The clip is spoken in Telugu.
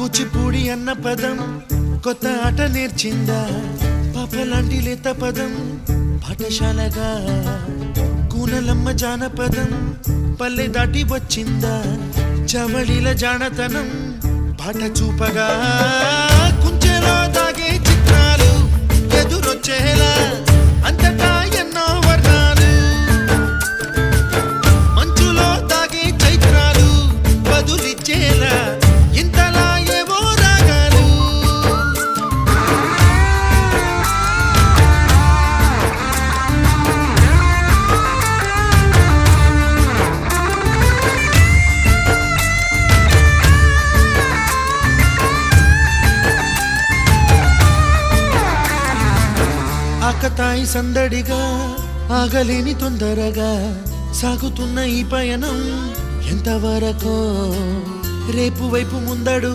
కూచిపూడి అన్న పదం కొత్త ఆట నేర్చిందా పాపలాంటి లేత పదం పాఠశాలగా కూనలమ్మ జానపదం పల్లె దాటి వచ్చిందా చవళిల జానతనం పాట చూపగా కుంచెలో దాగే చిత్రాలు ఎదురొచ్చేలా అంతటా ఎన్నో వర్ణాలు మంచులో దాగే చైత్రాలు బదులిచ్చేలా ఇంతలా ఏవో రాగాలు ఆకతాయి సందడిగా ఆగలేని తొందరగా సాగుతున్న ఈ పయనం ఎంతవరకో రేపు వైపు ముందడు